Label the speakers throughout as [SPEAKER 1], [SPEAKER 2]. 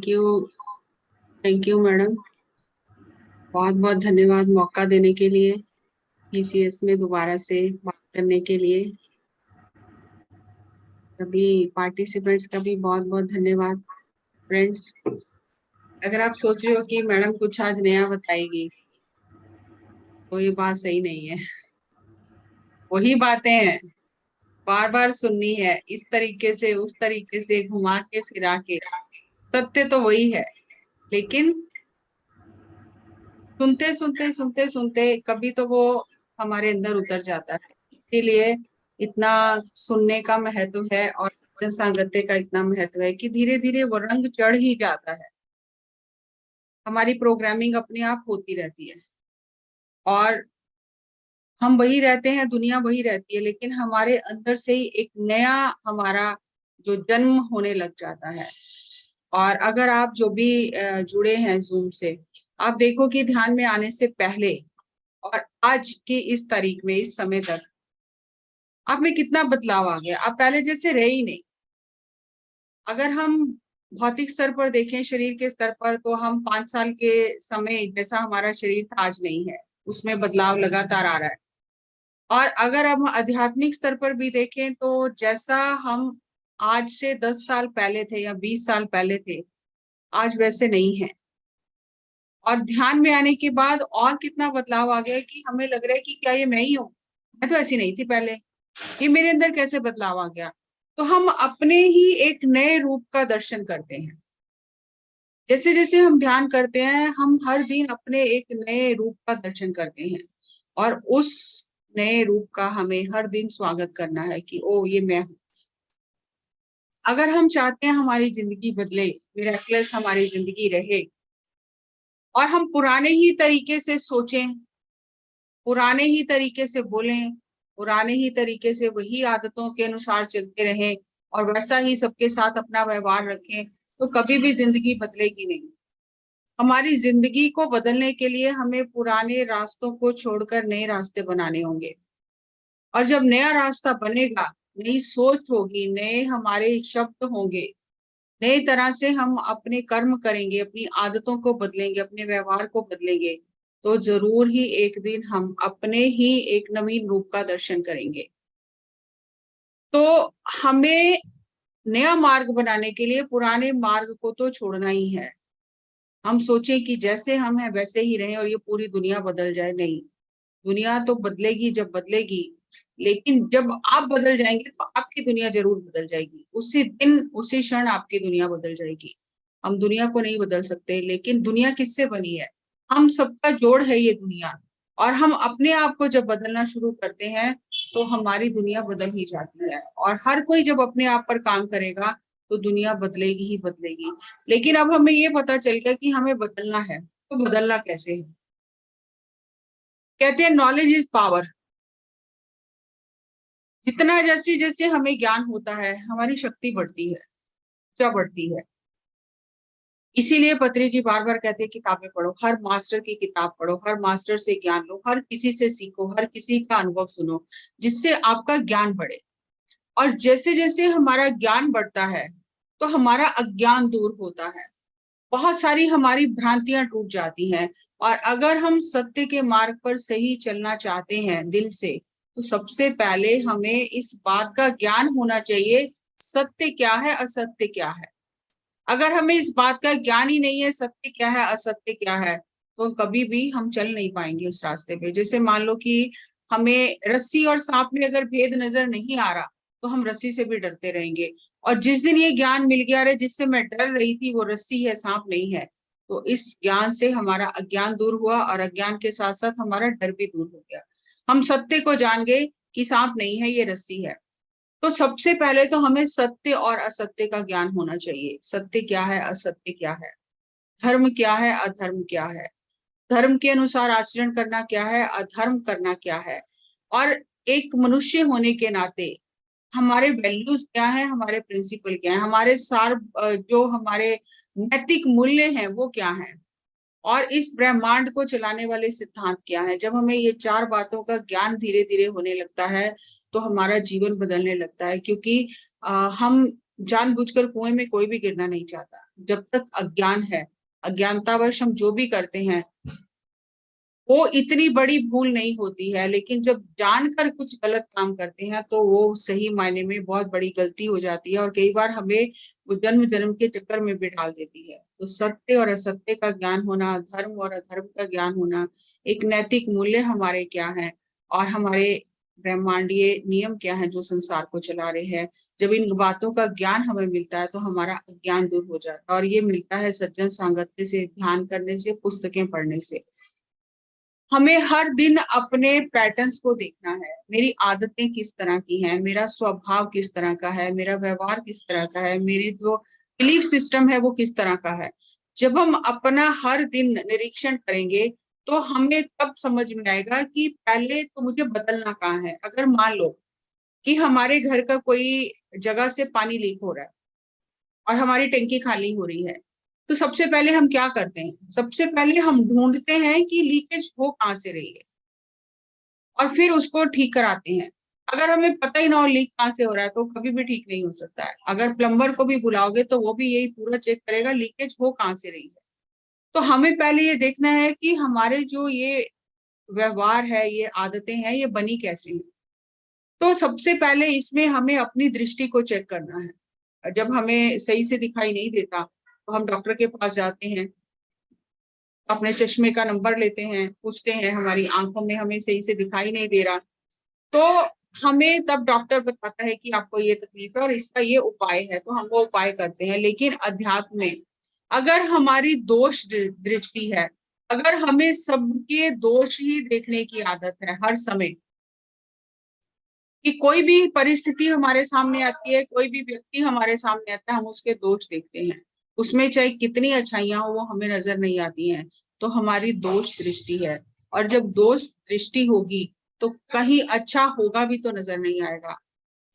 [SPEAKER 1] You. Thank you madam. बहुत बहुत धन्यवाद मौका देने के लिए, पीसीएस में दोबारा से बात करने के लिए। सभी पार्टिसिपेंट्स का भी बहुत बहुत धन्यवाद। फ्रेंड्स, अगर आप सोच रहे हो कि मैडम कुछ आज नया बताएगी, तो ये बात सही नहीं है। वही बातें हैं, बार बार सुननी है, इस तरीके से उस तरीके से घुमा के फिरा के। सत्य तो वही है, लेकिन सुनते सुनते सुनते सुनते कभी तो वो हमारे अंदर उतर जाता है। इसीलिए इतना सुनने का महत्व है और संगत्य का इतना महत्व है कि धीरे धीरे वो रंग चढ़ ही जाता है। हमारी प्रोग्रामिंग अपने आप होती रहती है और हम वही रहते हैं, दुनिया वही रहती है, लेकिन हमारे अंदर से ही एक नया हमारा जो जन्म होने लग जाता है। और अगर आप जो भी जुड़े हैं जूम से, आप देखो कि ध्यान में आने से पहले और आज की इस तारीख में, इस समय तक आप में कितना बदलाव आ गया। आप पहले जैसे रहे ही नहीं। अगर हम भौतिक स्तर पर देखें, शरीर के स्तर पर, तो हम 5 साल के समय जैसा हमारा शरीर था आज नहीं है, उसमें बदलाव लगातार आ रहा है। और अगर हम आध्यात्मिक स्तर पर भी देखें तो जैसा हम आज से 10 साल पहले थे या 20 साल पहले थे, आज वैसे नहीं है। और ध्यान में आने के बाद और कितना बदलाव आ गया कि हमें लग रहा है कि क्या ये मैं ही हूँ, मैं तो ऐसी नहीं थी पहले, ये मेरे अंदर कैसे बदलाव आ गया। तो हम अपने ही एक नए रूप का दर्शन करते हैं। जैसे जैसे हम ध्यान करते हैं, हम हर दिन अपने एक नए रूप का दर्शन करते हैं और उस नए रूप का हमें हर दिन स्वागत करना है कि ओ ये मैं हूं। अगर हम चाहते हैं हमारी जिंदगी बदले, मिरेकलस हमारी जिंदगी रहे, और हम पुराने ही तरीके से सोचें, पुराने ही तरीके से बोलें, पुराने ही तरीके से वही आदतों के अनुसार चलते रहें और वैसा ही सबके साथ अपना व्यवहार रखें, तो कभी भी जिंदगी बदलेगी नहीं। हमारी जिंदगी को बदलने के लिए हमें पुराने रास्तों को छोड़कर नए रास्ते बनाने होंगे। और जब नया रास्ता बनेगा, नई सोच होगी, नए हमारे शब्द होंगे, नई तरह से हम अपने कर्म करेंगे, अपनी आदतों को बदलेंगे, अपने व्यवहार को बदलेंगे, तो जरूर ही एक दिन हम अपने ही एक नवीन रूप का दर्शन करेंगे। तो हमें नया मार्ग बनाने के लिए पुराने मार्ग को तो छोड़ना ही है। हम सोचें कि जैसे हम हैं वैसे ही रहें और ये पूरी दुनिया बदल जाए, नहीं। दुनिया तो बदलेगी जब बदलेगी, लेकिन जब आप बदल जाएंगे तो आपकी दुनिया जरूर बदल जाएगी। उसी दिन उसी क्षण आपकी दुनिया बदल जाएगी। हम दुनिया को नहीं बदल सकते, लेकिन दुनिया किससे बनी है? हम सबका जोड़ है ये दुनिया। और हम अपने आप को जब बदलना शुरू करते हैं तो हमारी दुनिया बदल ही जाती है। और हर कोई जब अपने आप पर काम करेगा तो दुनिया बदलेगी ही बदलेगी। लेकिन अब हमें ये पता चल गया कि हमें बदलना है, तो बदलना कैसे है? कहते हैं नॉलेज इज पावर। जितना जैसे जैसे हमें ज्ञान होता है, हमारी शक्ति बढ़ती है, क्या बढ़ती है। इसीलिए पत्री जी बार बार कहते हैं किताबें पढ़ो, हर मास्टर की किताब पढ़ो, हर मास्टर से ज्ञान लो, हर किसी से सीखो, हर किसी का अनुभव सुनो, जिससे आपका ज्ञान बढ़े। और जैसे जैसे हमारा ज्ञान बढ़ता है तो हमारा अज्ञान दूर होता है, बहुत सारी हमारी भ्रांतियां टूट जाती हैं। और अगर हम सत्य के मार्ग पर सही चलना चाहते हैं दिल से, तो सबसे पहले हमें इस बात का ज्ञान होना चाहिए, सत्य क्या है, असत्य क्या है। अगर हमें इस बात का ज्ञान ही नहीं है, सत्य क्या है असत्य क्या है, तो कभी भी हम चल नहीं पाएंगे उस रास्ते पे। जैसे मान लो कि हमें रस्सी और सांप में अगर भेद नजर नहीं आ रहा, तो हम रस्सी से भी डरते रहेंगे। और जिस दिन ये ज्ञान मिल गया, रे जिससे मैं डर रही थी वो रस्सी है, सांप नहीं है, तो इस ज्ञान से हमारा अज्ञान दूर हुआ और अज्ञान के साथ साथ हमारा डर भी दूर हो गया। हम सत्य को जान गए कि सांप नहीं है, ये रस्सी है। तो सबसे पहले तो हमें सत्य और असत्य का ज्ञान होना चाहिए। सत्य क्या है, असत्य क्या है, धर्म क्या है, अधर्म क्या है, धर्म के अनुसार आचरण करना क्या है, अधर्म करना क्या है। और एक मनुष्य होने के नाते हमारे वैल्यूज क्या है, हमारे प्रिंसिपल क्या है, हमारे सार जो हमारे नैतिक मूल्य हैं वो क्या है, और इस ब्रह्मांड को चलाने वाले सिद्धांत क्या है। जब हमें ये चार बातों का ज्ञान धीरे धीरे होने लगता है तो हमारा जीवन बदलने लगता है। क्योंकि हम जानबूझकर कुएं में कोई भी गिरना नहीं चाहता, जब तक अज्ञान है, अज्ञानतावश हम जो भी करते हैं वो इतनी बड़ी भूल नहीं होती है, लेकिन जब जानकर कुछ गलत काम करते हैं तो वो सही मायने में बहुत बड़ी गलती हो जाती है और कई बार हमें वो जन्म जन्म के चक्कर में भी डाल देती है। तो सत्य और असत्य का ज्ञान होना, धर्म और अधर्म का ज्ञान होना, एक नैतिक मूल्य हमारे क्या है और हमारे ब्रह्मांडीय नियम क्या है जो संसार को चला रहे हैं, जब इन बातों का ज्ञान हमें मिलता है तो हमारा अज्ञान दूर हो जाता है। और ये मिलता है सज्जन सांगत्य से, ध्यान करने से, पुस्तकें पढ़ने से। हमें हर दिन अपने पैटर्न्स को देखना है, मेरी आदतें किस तरह की हैं, मेरा स्वभाव किस तरह का है, मेरा व्यवहार किस तरह का है, मेरी जो बिलीफ सिस्टम है वो किस तरह का है। जब हम अपना हर दिन निरीक्षण करेंगे तो हमें तब समझ में आएगा कि पहले तो मुझे बदलना कहाँ है। अगर मान लो कि हमारे घर का कोई जगह से पानी लीक हो रहा है और हमारी टंकी खाली हो रही है, तो सबसे पहले हम क्या करते हैं? सबसे पहले हम ढूंढते हैं कि लीकेज हो कहाँ से रही है और फिर उसको ठीक कराते हैं। अगर हमें पता ही ना हो लीक कहाँ से हो रहा है तो कभी भी ठीक नहीं हो सकता है। अगर प्लम्बर को भी बुलाओगे तो वो भी यही पूरा चेक करेगा लीकेज हो कहाँ से रही है। तो हमें पहले ये देखना है कि हमारे जो ये व्यवहार है, ये आदतें हैं, ये बनी कैसे हैं। तो सबसे पहले इसमें हमें अपनी दृष्टि को चेक करना है। जब हमें सही से दिखाई नहीं देता तो हम डॉक्टर के पास जाते हैं, अपने चश्मे का नंबर लेते हैं, पूछते हैं हमारी आंखों में हमें सही से दिखाई नहीं दे रहा, तो हमें तब डॉक्टर बताता है कि आपको ये तकलीफ है और इसका ये उपाय है, तो हम वो उपाय करते हैं। लेकिन अध्यात्म में अगर हमारी दोष दृष्टि है, अगर हमें सबके दोष ही देखने की आदत है हर समय, कि कोई भी परिस्थिति हमारे सामने आती है, कोई भी व्यक्ति हमारे सामने आता है, हम उसके दोष देखते हैं, उसमें चाहे कितनी अच्छाइयां हो वो हमें नजर नहीं आती हैं, तो हमारी दोष दृष्टि है। और जब दोष दृष्टि होगी तो कहीं अच्छा होगा भी तो नजर नहीं आएगा।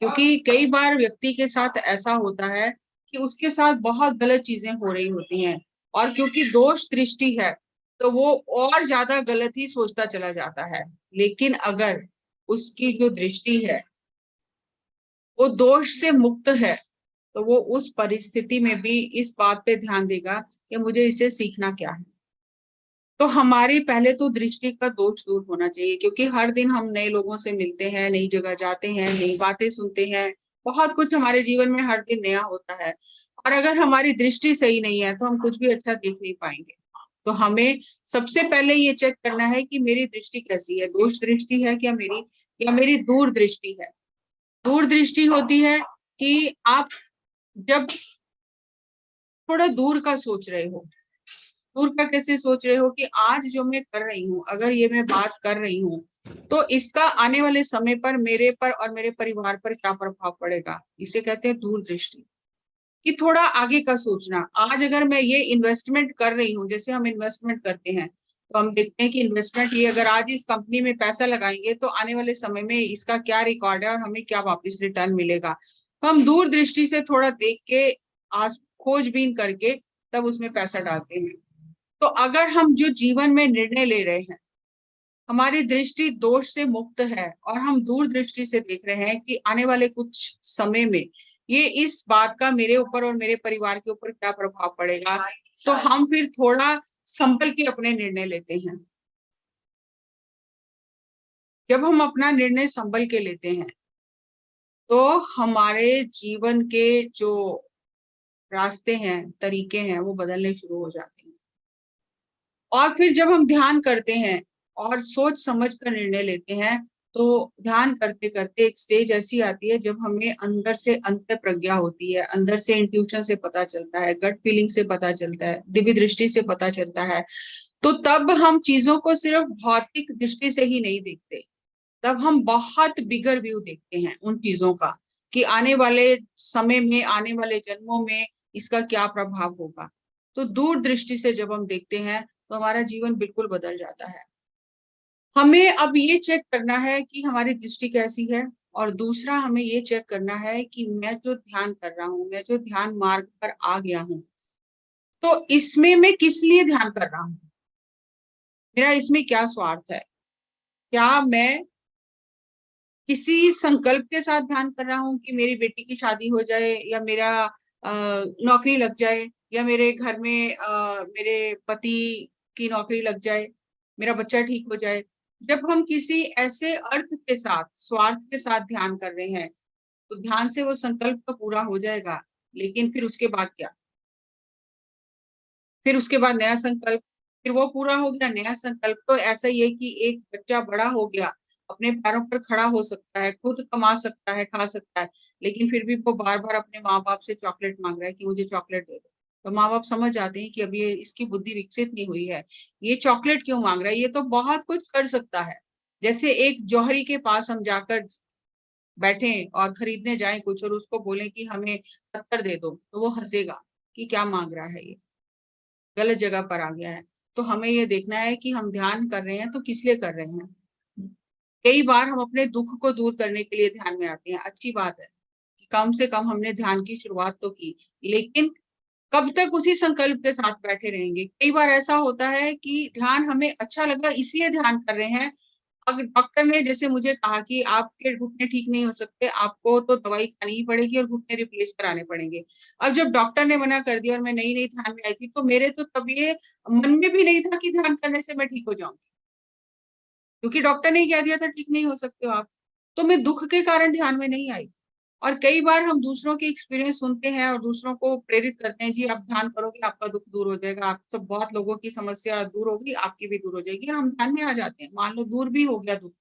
[SPEAKER 1] क्योंकि कई बार व्यक्ति के साथ ऐसा होता है कि उसके साथ बहुत गलत चीजें हो रही होती हैं और क्योंकि दोष दृष्टि है तो वो और ज्यादा गलत ही सोचता चला जाता है। लेकिन अगर उसकी जो दृष्टि है वो दोष से मुक्त है तो वो उस परिस्थिति में भी इस बात पे ध्यान देगा कि मुझे इसे सीखना क्या है। तो हमारी पहले तो दृष्टि का दोष दूर होना चाहिए, क्योंकि हर दिन हम नए लोगों से मिलते हैं, नई जगह जाते हैं, नई बातें सुनते हैं, बहुत कुछ हमारे जीवन में हर दिन नया होता है। और अगर हमारी दृष्टि सही नहीं है तो हम कुछ भी अच्छा देख नहीं पाएंगे। तो हमें सबसे पहले ये चेक करना है कि मेरी दृष्टि कैसी है, दोष दृष्टि है क्या मेरी, या मेरी दूर दृष्टि है। दूर दृष्टि होती है कि आप जब थोड़ा दूर का सोच रहे हो। दूर का कैसे सोच रहे हो कि आज जो मैं कर रही हूँ, अगर ये मैं बात कर रही हूँ तो इसका आने वाले समय पर मेरे पर और मेरे परिवार पर क्या प्रभाव पड़ेगा। इसे कहते हैं दूर दृष्टि, कि थोड़ा आगे का सोचना। आज अगर मैं ये इन्वेस्टमेंट कर रही हूँ, जैसे हम इन्वेस्टमेंट करते हैं तो हम देखते हैं कि इन्वेस्टमेंट ये अगर आज इस कंपनी में पैसा लगाएंगे तो आने वाले समय में इसका क्या रिकॉर्ड है और हमें क्या वापस रिटर्न मिलेगा। तो हम दूर दृष्टि से थोड़ा देख के, आज खोजबीन करके तब उसमें पैसा डालते हैं। तो अगर हम जो जीवन में निर्णय ले रहे हैं, हमारी दृष्टि दोष से मुक्त है और हम दूर दृष्टि से देख रहे हैं कि आने वाले कुछ समय में ये इस बात का मेरे ऊपर और मेरे परिवार के ऊपर क्या प्रभाव पड़ेगा, तो हम फिर थोड़ा संभल के अपने निर्णय लेते हैं। जब हम अपना निर्णय संभल के लेते हैं तो हमारे जीवन के जो रास्ते हैं, तरीके हैं, वो बदलने शुरू हो जाते हैं। और फिर जब हम ध्यान करते हैं और सोच समझ कर निर्णय लेते हैं तो ध्यान करते करते एक स्टेज ऐसी आती है जब हमें अंदर से अंत प्रज्ञा होती है, अंदर से इंट्यूशन से पता चलता है, गट फीलिंग से पता चलता है, दिव्य दृष्टि से पता चलता है। तो तब हम चीजों को सिर्फ भौतिक दृष्टि से ही नहीं देखते, तब हम बहुत बिगर व्यू देखते हैं उन चीजों का, कि आने वाले समय में, आने वाले जन्मों में इसका क्या प्रभाव होगा। तो दूर दृष्टि से जब हम देखते हैं तो हमारा जीवन बिल्कुल बदल जाता है। हमें अब ये चेक करना है कि हमारी दृष्टि कैसी है, और दूसरा हमें ये चेक करना है कि मैं जो ध्यान कर रहा हूँ, मैं जो ध्यान मार्ग पर आ गया हूँ, तो इसमें मैं किस लिए ध्यान कर रहा हूँ, मेरा इसमें क्या स्वार्थ है। क्या मैं किसी संकल्प के साथ ध्यान कर रहा हूँ कि मेरी बेटी की शादी हो जाए, या मेरा नौकरी लग जाए, या मेरे घर में मेरे पति की नौकरी लग जाए, मेरा बच्चा ठीक हो जाए। जब हम किसी ऐसे अर्थ के साथ, स्वार्थ के साथ ध्यान कर रहे हैं, तो ध्यान से वो संकल्प तो पूरा हो जाएगा, लेकिन फिर उसके बाद क्या? फिर उसके बाद नया संकल्प, फिर वो पूरा हो गया, नया संकल्प। तो ऐसा ही है कि एक बच्चा बड़ा हो गया, अपने पैरों पर खड़ा हो सकता है, खुद कमा सकता है, खा सकता है, लेकिन फिर भी वो बार-बार अपने माँ-बाप से चॉकलेट माँग रहा है कि मुझे चॉकलेट दे दो। तो माँ-बाप समझ जाते हैं कि अभी ये इसकी बुद्धि विकसित नहीं हुई है, ये चॉकलेट क्यों माँग रहा है? ये तो बहुत कुछ कर सकता है। जैसे एक जौहरी के पास हम जाकर बैठें और खरीदने जाएँ कुछ और उसको बोलें कि हमें पत्थर दे दो, तो वो हँसेगा कि क्या माँग रहा है ये? गलत जगह पर आ गया है। तो हमें ये देखना है कि हम ध्यान कर रहे हैं तो किस लिए कर रहे हैं। कई बार हम अपने दुःख को दूर करने के लिए ध्यान में आते हैं, अच्छी बात है, कि कम से कम हमने ध्यान की शुरुआत तो की। लेकिन कब तक उसी संकल्प के साथ बैठे रहेंगे? कई बार ऐसा होता है कि ध्यान हमें अच्छा लगा इसलिए ध्यान कर रहे हैं। अगर डॉक्टर ने जैसे मुझे कहा कि आपके घुटने ठीक नहीं हो सकते, आपको तो दवाई खानी ही पड़ेगी और घुटने रिप्लेस कराने पड़ेंगे। अब जब डॉक्टर ने मना कर दिया और मैं नई-नई ध्यान में आई थी, तो मेरे तो तब ये मन में भी नहीं था कि ध्यान करने से मैं ठीक हो जाऊँगी। क्योंकि डॉक्टर ने ही कह दिया था ठीक नहीं हो सकते हो आप। तो मैं दुःख के कारण ध्यान में नहीं आई। और कई बार हम दूसरों के एक्सपीरियंस सुनते हैं और दूसरों को प्रेरित करते हैं, जी आप ध्यान करोगे आपका दुःख दूर हो जाएगा, आप सब बहुत लोगों की समस्या दूर होगी, आपकी भी दूर हो जाएगी और हम ध्यान में आ जाते हैं। मान लो दूर भी हो गया दुःख।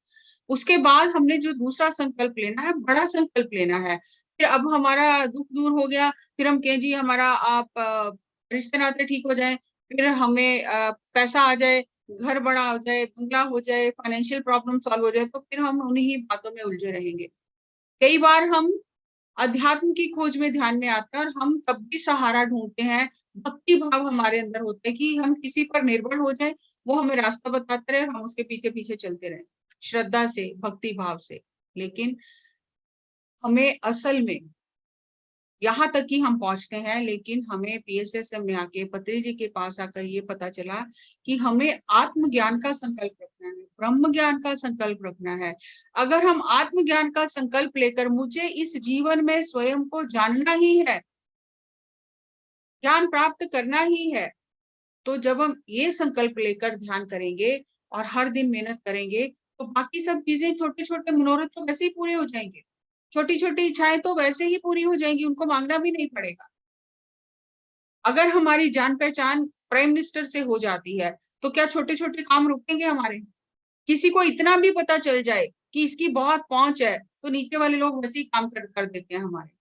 [SPEAKER 1] उसके बाद हमने जो दूसरा संकल्प लेना है, बड़ा संकल्प लेना है। फिर अब हमारा दुःख दूर हो गया, फिर हम कहें जी हमारा आप रिश्ते-नाते ठीक हो जाएँ, फिर हमें पैसा आ जाए, घर बड़ा हो जाए, बंगला हो जाए, फाइनेंशियल प्रॉब्लम सॉल्व हो जाए, तो फिर हम उन्हीं बातों में उलझे रहेंगे। कई बार हम अध्यात्म की खोज में ध्यान में आते हैं और हम तब भी सहारा ढूँढते हैं, भक्ति भाव हमारे अंदर होता है कि हम किसी पर निर्भर हो जाएँ, वो हमें रास्ता बताते रहे, हम उसके पीछे-पीछे चलते रहें, श्रद्धा से, भक्ति भाव से। लेकिन हमें असल में यहाँ तक ही हम पहुँचते हैं, लेकिन हमें पीएसएसएम में आके पत्री जी के पास आकर ये पता चला कि हमें आत्मज्ञान का संकल्प रखना है, ब्रह्म ज्ञान का संकल्प रखना है। अगर हम आत्मज्ञान का संकल्प लेकर मुझे इस जीवन में स्वयं को जानना ही है, ज्ञान प्राप्त करना ही है, तो जब हम ये संकल्प लेकर ध्यान करेंगे और हर दिन मेहनत करेंगे, तो बाकी सब चीज़ें छोटे-छोटे मनोरथ तो वैसे ही पूरे हो जाएँगे। छोटी-छोटी इच्छाएँ तो वैसे ही पूरी हो जाएँगी, उनको माँगना भी नहीं पड़ेगा। अगर हमारी जान-पहचान प्राइम मिनिस्टर से हो जाती है, तो क्या छोटे-छोटे काम रुकेंगे हमारे? किसी को इतना भी पता चल जाए कि इसकी बहुत पहुँच है, तो नीचे वाले लोग वैसे ही काम कर कर देते हैं हमारे।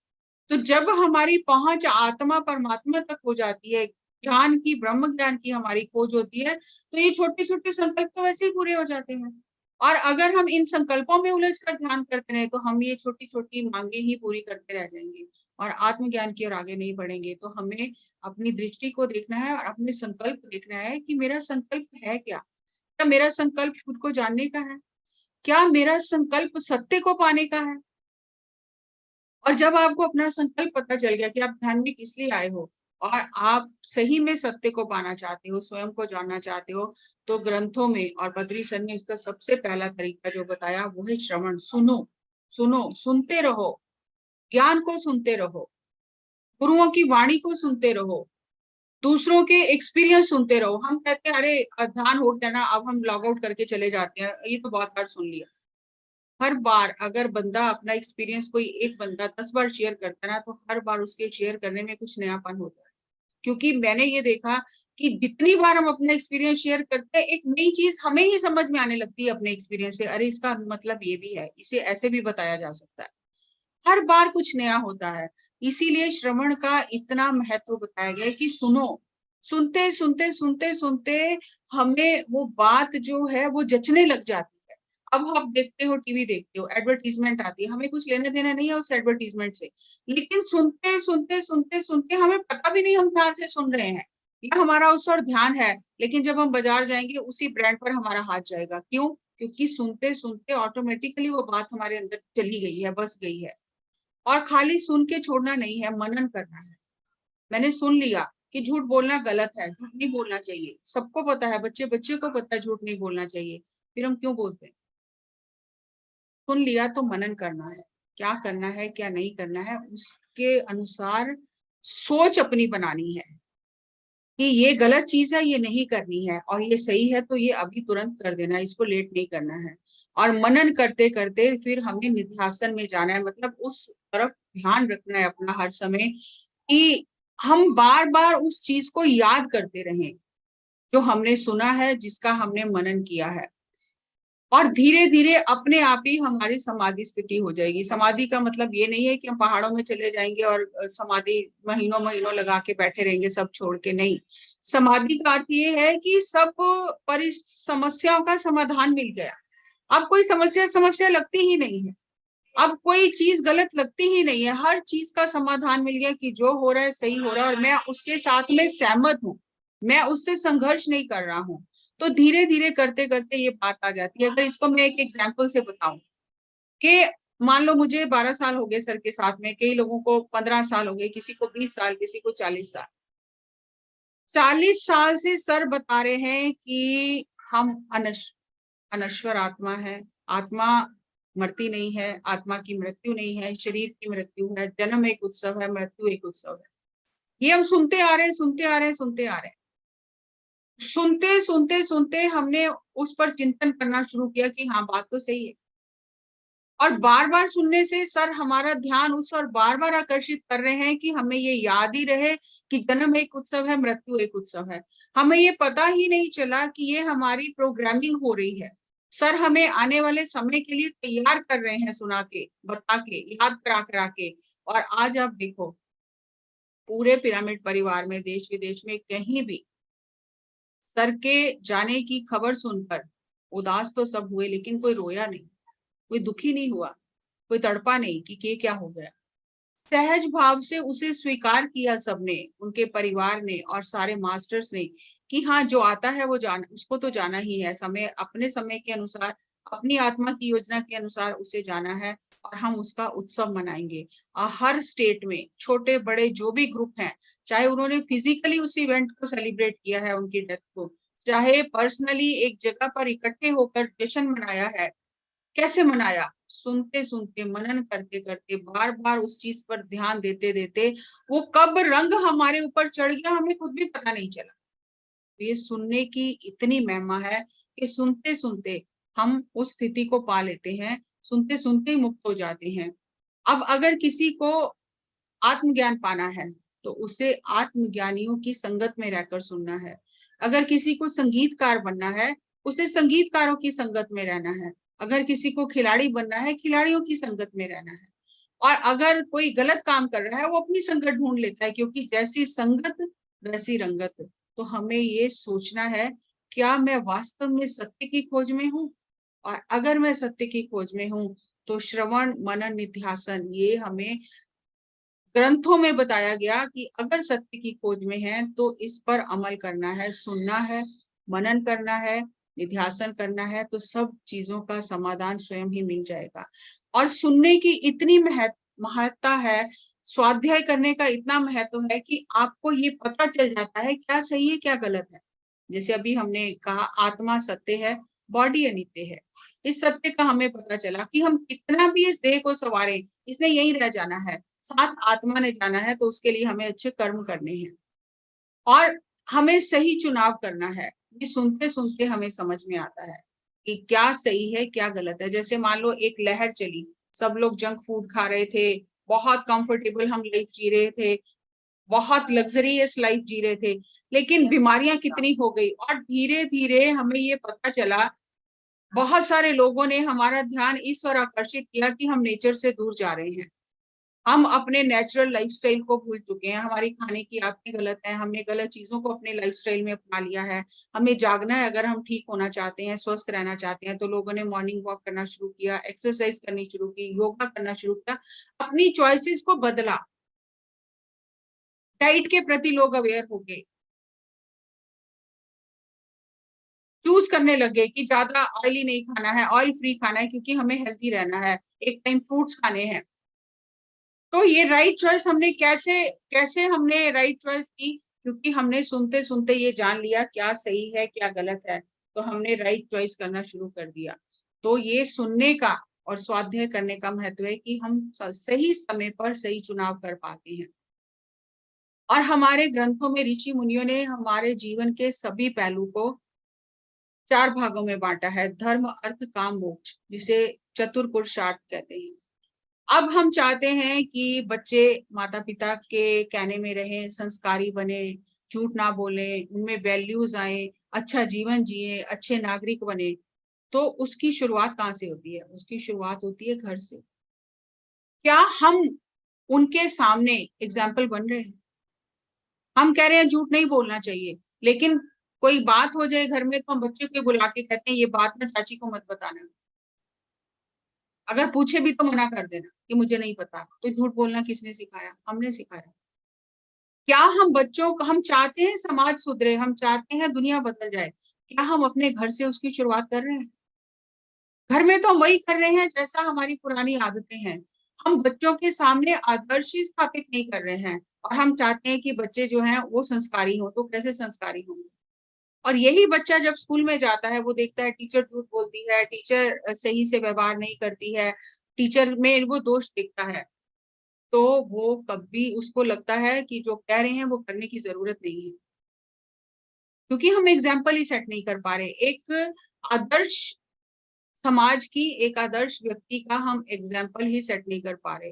[SPEAKER 1] तो जब हमारी पहुँच आत्मा परमात्मा तक हो जाती है, ज्ञान की, ब्रह्म ज्ञान की हमारी खोज होती है, तो ये छोटे-छोटे संकल्प तो वैसे ही पूरे हो जाते हैं। और अगर हम इन संकल्पों में उलझ कर ध्यान करते रहें, तो हम ये छोटी-छोटी माँगे ही पूरी करते रह जाएँगे और आत्मज्ञान की ओर आगे नहीं बढ़ेंगे। तो हमें अपनी दृष्टि को देखना है और अपने संकल्प देखना है कि मेरा संकल्प है क्या? क्या मेरा संकल्प खुद को जानने का है? क्या मेरा संकल्प सत्य को पाने का है? और जब आपको अपना संकल्प पता चल गया कि आप ध्यान में किस लिए आए हो और आप सही में सत्य को पाना चाहते हो, स्वयं को जानना चाहते हो, तो ग्रंथों में और बद्री सर ने इसका सबसे पहला तरीका जो बताया वो है श्रवण। सुनो, सुनो, सुनते रहो, ज्ञान को सुनते रहो, गुरुओं की वाणी को सुनते रहो, दूसरों के एक्सपीरियंस सुनते रहो। हम कहते हैं अरे ध्यान हो गया ना, अब हम लॉग आउट करके चले जाते हैं, ये तो बहुत बार सुन लिया। हर बार अगर बंदा अपना एक्सपीरियंस कोई एक बंदा 10 बार शेयर करता है ना, तो हर बार उसके शेयर करने में कुछ नयापन होता है। क्योंकि मैंने ये देखा कि जितनी बार हम अपना एक्सपीरियंस शेयर करते हैं, एक नई चीज़ हमें ही समझ में आने लगती है अपने एक्सपीरियंस से। अरे! इसका मतलब ये भी है, इसे ऐसे भी बताया जा सकता है। हर बार कुछ नया होता है। इसीलिए श्रवण का इतना महत्व बताया गया है कि सुनो। सुनते, सुनते, सुनते, सुनते हमें वो बात जो है वो जचने लग जाती है। अब आप देखते हो टीवी देखते हो, एडवर्टाइज़मेंट आती है, हमें कुछ लेना-देना नहीं है उस एडवर्टाइज़मेंट से। लेकिन सुनते, सुनते, सुनते, सुनते हमें पता भी नहीं हम कहाँ से सुन रहे हैं या हमारा उस ओर ध्यान है। लेकिन जब हम बाज़ार जाएँगे उसी ब्रांड पर हमारा हाथ जाएगा। क्यों? क्योंकि सुनते-सुनते ऑटोमैटिकली वो बात हमारे अंदर चली गई है, बस गई है। और खाली सुन के छोड़ना नहीं है, मनन करना है। मैंने सुन लिया कि झूठ बोलना गलत है, झूठ नहीं बोलना चाहिए। सबको पता है, बच्चे-बच्चे को पता है झूठ नहीं बोलना चाहिए, फिर हम क्यों बोलते हैं? सुन लिया तो मनन करना है, क्या करना है, क्या नहीं करना है, उसके अनुसार सोच अपनी बनानी है। कि ये गलत चीज है, ये नहीं करनी है, और ये सही है तो ये अभी तुरंत कर देना है, इसको लेट नहीं करना है। और मनन करते करते फिर हमें निध्यासन में जाना है, मतलब उस तरफ ध्यान रखना है अपना हर समय, कि हम बार बार उस चीज को याद करते रहें जो हमने सुना है, जिसका हमने मनन किया है। और धीरे धीरे अपने आप ही हमारी समाधि स्थिति हो जाएगी। समाधि का मतलब ये नहीं है कि हम पहाड़ों में चले जाएंगे और समाधि महीनों महीनों लगा के बैठे रहेंगे सब छोड़ के, नहीं। समाधि का अर्थ ये है कि सब समस्याओं का समाधान मिल गया। अब कोई समस्या समस्या लगती ही नहीं है, अब कोई चीज गलत लगती ही नहीं है, हर चीज का समाधान मिल गया कि जो हो रहा है सही हो रहा है और मैं उसके साथ में सहमत हूँ, मैं उससे संघर्ष नहीं कर रहा हूँ। तो धीरे धीरे करते करते ये बात आ जाती है। अगर इसको मैं एक एग्जाम्पल से बताऊं कि मान लो मुझे 12 साल हो गए सर के साथ में, कई लोगों को 15 साल हो गए, किसी को 20 साल, किसी को 40 साल। 40 साल से सर बता रहे हैं कि हम अनश्वर आत्मा है, आत्मा मरती नहीं है, आत्मा की मृत्यु नहीं है, शरीर की मृत्यु है, जन्म एक उत्सव है, मृत्यु एक उत्सव है। ये हम सुनते आ रहे हैं, सुनते आ रहे हैं, सुनते आ रहे हैं। सुनते सुनते सुनते हमने उस पर चिंतन करना शुरू किया कि हाँ बात तो सही है। और बार बार सुनने से सर हमारा ध्यान उस पर बार बार आकर्षित कर रहे हैं कि हमें ये याद ही रहे कि जन्म एक उत्सव है, मृत्यु एक उत्सव है। हमें ये पता ही नहीं चला कि ये हमारी प्रोग्रामिंग हो रही है। सर हमें आने वाले समय के लिए तैयार कर रहे हैं, सुना के, बता के, याद करा करा के। और आज आप देखो, पूरे पिरामिड परिवार में, देश विदेश में, कहीं भी सर के जाने की खबर सुनकर उदास तो सब हुए, लेकिन कोई रोया नहीं, कोई दुखी नहीं हुआ, कोई तड़पा नहीं कि ये क्या हो गया। सहज भाव से उसे स्वीकार किया सबने, उनके परिवार ने और सारे मास्टर्स ने, कि हाँ जो आता है वो उसको तो जाना ही है, समय अपने समय के अनुसार, अपनी आत्मा की योजना के अनुसार उसे जाना है, और हम उसका उत्सव मनाएंगे। हर स्टेट में छोटे बड़े जो भी ग्रुप हैं, चाहे उन्होंने फिजिकली उस इवेंट को सेलिब्रेट किया है, उनकी डेथ को, चाहे पर्सनली एक जगह पर इकट्ठे होकर जश्न मनाया है, कैसे मनाया, सुनते सुनते, मनन करते करते, बार बार उस चीज पर ध्यान देते देते, वो कब रंग हमारे ऊपर चढ़ गया हमें खुद भी पता नहीं चला। ये सुनने की इतनी महिमा है कि सुनते सुनते हम उस स्थिति को पा लेते हैं, सुनते सुनते ही मुक्त हो जाते हैं। अब अगर किसी को आत्मज्ञान पाना है तो उसे आत्मज्ञानियों की संगत में रहकर सुनना है। अगर किसी को संगीतकार बनना है, उसे संगीतकारों की संगत में रहना है। अगर किसी को खिलाड़ी बनना है, खिलाड़ियों की संगत में रहना है। और अगर कोई गलत काम कर रहा है, वो अपनी संगत ढूंढ लेता है, क्योंकि जैसी संगत वैसी रंगत। तो हमें ये सोचना है, क्या मैं वास्तव में सत्य की खोज में हूँ? और अगर मैं सत्य की खोज में हूँ तो श्रवण मनन निध्यासन, ये हमें ग्रंथों में बताया गया कि अगर सत्य की खोज में है तो इस पर अमल करना है, सुनना है, मनन करना है, निध्यासन करना है, तो सब चीजों का समाधान स्वयं ही मिल जाएगा। और सुनने की इतनी महत्ता है, स्वाध्याय करने का इतना महत्व है कि आपको ये पता चल जाता है क्या सही है क्या गलत है। जैसे अभी हमने कहा आत्मा सत्य है, बॉडी अनित्य है। इस सत्य का हमें पता चला कि हम कितना भी इस देह को संवारें, इसने यही रह जाना है, साथ आत्मा ने जाना है, तो उसके लिए हमें अच्छे कर्म करने हैं और हमें सही चुनाव करना है। ये सुनते सुनते हमें समझ में आता है कि क्या सही है क्या गलत है। जैसे मान लो एक लहर चली, सब लोग जंक फूड खा रहे थे, बहुत कंफर्टेबल हम लाइफ जी रहे थे, बहुत लग्जरियस लाइफ जी रहे थे, लेकिन बीमारियां कितनी हो गई। और धीरे धीरे हमें ये पता चला, बहुत सारे लोगों ने हमारा ध्यान इस ओर आकर्षित किया कि हम नेचर से दूर जा रहे हैं, हम अपने नेचुरल लाइफस्टाइल को भूल चुके हैं, हमारी खाने की आदतें गलत हैं, हमने गलत चीजों को अपने लाइफस्टाइल में अपना लिया है। हमें जागना है, अगर हम ठीक होना चाहते हैं, स्वस्थ रहना चाहते हैं, तो लोगों ने मॉर्निंग वॉक करना शुरू किया, एक्सरसाइज करनी शुरू की, योगा करना शुरू किया, अपनी चॉइसेस को बदला, डाइट के प्रति लोग अवेयर हो गए, चूज करने लगे कि ज्यादा ऑयली नहीं खाना है, ऑयल फ्री खाना है, क्योंकि हमें हेल्थी रहना है, एक टाइम फ्रूट्स खाने हैं। तो ये राइट चॉइस हमने कैसे कैसे हमने राइट चॉइस की, क्योंकि हमने सुनते सुनते ये जान लिया क्या सही है क्या गलत है, तो हमने राइट चॉइस करना शुरू कर दिया। तो ये सुनने का और स्वाध्याय करने का महत्व है कि हम सही समय पर सही चुनाव कर पाते हैं। और हमारे ग्रंथों में ऋषि मुनियों ने हमारे जीवन के सभी पहलू को 4 भागों में बांटा है, धर्म अर्थ काम मोक्ष, जिसे चतुर पुरुषार्थ कहते हैं। अब हम चाहते हैं कि बच्चे माता पिता के कहने में रहें, संस्कारी बने, झूठ ना बोले, उनमें वैल्यूज आए, अच्छा जीवन जिए, अच्छे नागरिक बने। तो उसकी शुरुआत कहाँ से होती है? उसकी शुरुआत होती है घर से। क्या हम उनके सामने एग्जाम्पल बन रहे हैं? हम कह रहे हैं झूठ नहीं बोलना चाहिए, लेकिन कोई बात हो जाए घर में तो हम बच्चे को बुला के कहते हैं ये बात ना चाची को मत बताना। अगर पूछे भी तो मना कर देना कि मुझे नहीं पता। तो झूठ बोलना किसने सिखाया? हमने सिखाया। क्या हम बच्चों को, हम चाहते हैं समाज सुधरे, हम चाहते हैं दुनिया बदल जाए, क्या हम अपने घर से उसकी शुरुआत कर रहे हैं? घर में तो हम वही कर रहे हैं जैसा हमारी पुरानी आदतें हैं। हम बच्चों के सामने आदर्श ही स्थापित नहीं कर रहे हैं, और हम चाहते हैं कि बच्चे जो हैं वो संस्कारी हो। तो कैसे संस्कारी होंगे? और यही बच्चा जब स्कूल में जाता है, वो देखता है टीचर झूठ बोलती है, टीचर सही से व्यवहार नहीं करती है, टीचर में वो दोष दिखता है, तो वो कभी उसको लगता है कि जो कह रहे हैं वो करने की जरूरत नहीं है, क्योंकि हम एग्जाम्पल ही सेट नहीं कर पा रहे। एक आदर्श समाज की, एक आदर्श व्यक्ति का हम एग्जाम्पल ही सेट नहीं कर पा रहे।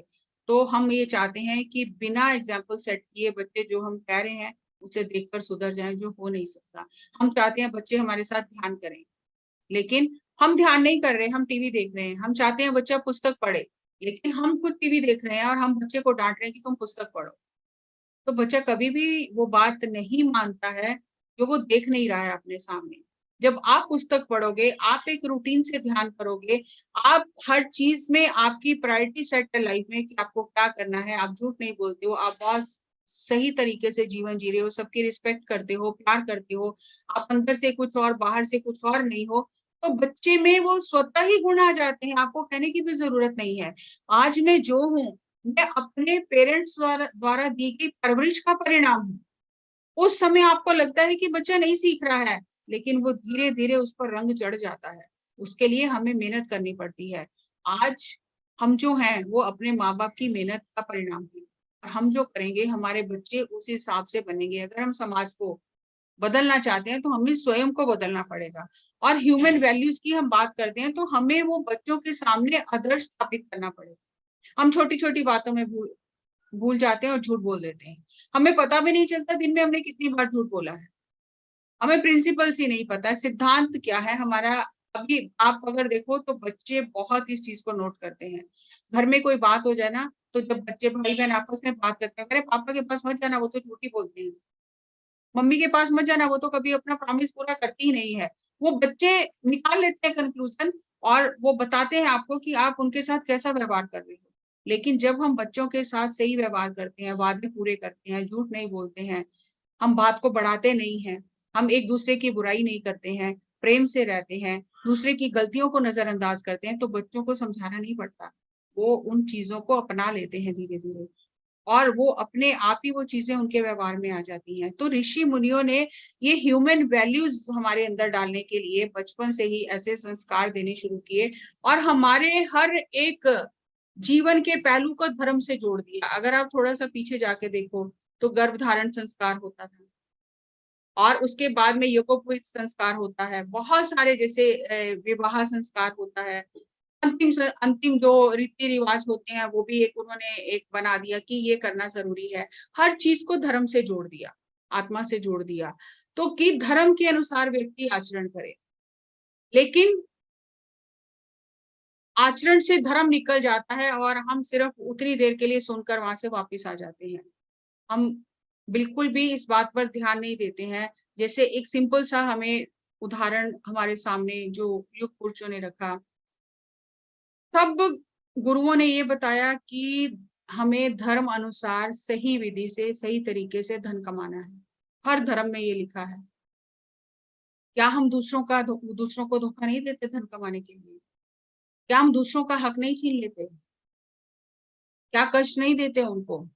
[SPEAKER 1] तो हम ये चाहते हैं कि बिना एग्जाम्पल सेट किए बच्चे जो हम कह रहे हैं उसे देखकर सुधर जाएं, जो हो नहीं सकता। हम चाहते हैं बच्चे हमारे साथ ध्यान करें, लेकिन हम ध्यान नहीं कर रहे, हम टीवी देख रहे हैं। हम चाहते हैं बच्चा पुस्तक पढ़े, लेकिन हम खुद टीवी देख रहे हैं और हम बच्चे को डांट रहे हैं कि तुम पुस्तक पढ़ो। तो बच्चा कभी भी वो बात नहीं मानता है जो वो देख नहीं रहा है अपने सामने। जब आप पुस्तक पढ़ोगे, आप एक रूटीन से ध्यान करोगे, आप हर चीज में आपकी प्रायोरिटी सेट है लाइफ में कि आपको क्या करना है, आप झूठ नहीं बोलते हो, आप बहुत सही तरीके से जीवन जी रहे हो, सबकी रिस्पेक्ट करते हो, प्यार करते हो, आप अंदर से कुछ और बाहर से कुछ और नहीं हो, तो बच्चे में वो स्वतः ही गुण आ जाते हैं, आपको कहने की भी जरूरत नहीं है। आज मैं जो हूँ, मैं अपने पेरेंट्स द्वारा द्वारा दी गई परवरिश का परिणाम हूँ। उस समय आपको लगता है कि बच्चा नहीं सीख रहा है, लेकिन वो धीरे धीरे उस पर रंग चढ़ जाता है। उसके लिए हमें मेहनत करनी पड़ती है। आज हम जो हैं वो अपने माँ बाप की मेहनत का परिणाम है, और हम जो करेंगे हमारे बच्चे उस हिसाब से बनेंगे। अगर हम समाज को बदलना चाहते हैं तो हमें स्वयं को बदलना पड़ेगा। और ह्यूमन वैल्यूज की हम बात करते हैं तो हमें वो बच्चों के सामने आदर्श स्थापित करना पड़ेगा। हम छोटी छोटी बातों में भूल भूल जाते हैं और झूठ बोल देते हैं। हमें पता भी नहीं चलता दिन में हमने कितनी बार झूठ बोला है। हमें प्रिंसिपल्स ही नहीं पता है, सिद्धांत क्या है हमारा। अभी आप अगर देखो तो बच्चे बहुत इस चीज को नोट करते हैं। घर में कोई बात हो जाए ना, तो जब बच्चे भाई बहन आपस में बात करते हैं, अरे पापा के पास मत जाना वो तो झूठी बोलते हैं, मम्मी के पास मत जाना वो तो कभी अपना प्रॉमिस पूरा करती ही नहीं है। वो बच्चे निकाल लेते हैं कंक्लूजन, और वो बताते हैं आपको कि आप उनके साथ कैसा व्यवहार कर रहे हो। लेकिन जब हम बच्चों के साथ सही व्यवहार करते हैं, वादे पूरे करते हैं, झूठ नहीं बोलते हैं, हम बात को बढ़ाते नहीं हैं, हम एक दूसरे की बुराई नहीं करते हैं, प्रेम से रहते हैं, दूसरे की गलतियों को नजरअंदाज करते हैं, तो बच्चों को समझाना नहीं पड़ता। वो उन चीजों को अपना लेते हैं धीरे धीरे, और वो अपने आप ही वो चीजें उनके व्यवहार में आ जाती हैं। तो ऋषि मुनियों ने ये ह्यूमन वैल्यूज हमारे अंदर डालने के लिए बचपन से ही ऐसे संस्कार देने शुरू किए, और हमारे हर एक जीवन के पहलू को धर्म से जोड़ दिया। अगर आप थोड़ा सा पीछे जाके देखो तो गर्भधारण संस्कार होता था, और उसके बाद में यज्ञोपवीत संस्कार होता है, बहुत सारे जैसे विवाह संस्कार होता है, अंतिम जो रीति रिवाज होते हैं वो भी एक उन्होंने एक बना दिया कि ये करना जरूरी है। हर चीज को धर्म से जोड़ दिया, आत्मा से जोड़ दिया, तो कि धर्म के अनुसार व्यक्ति आचरण करे। लेकिन आचरण से धर्म निकल जाता है और हम सिर्फ उतनी देर के लिए सुनकर वहां से वापस आ जाते हैं। हम बिल्कुल भी इस बात पर ध्यान नहीं देते हैं। जैसे एक सिंपल सा हमें उदाहरण हमारे सामने जो युग पुरुषों ने रखा, सब गुरुओं ने ये बताया कि हमें धर्म अनुसार सही विधि से सही तरीके से धन कमाना है। हर धर्म में ये लिखा है। क्या हम दूसरों को धोखा नहीं देते धन कमाने के लिए? क्या हम दूसरों का हक नहीं छीन लेते? क्या कष्ट नहीं देते उनको?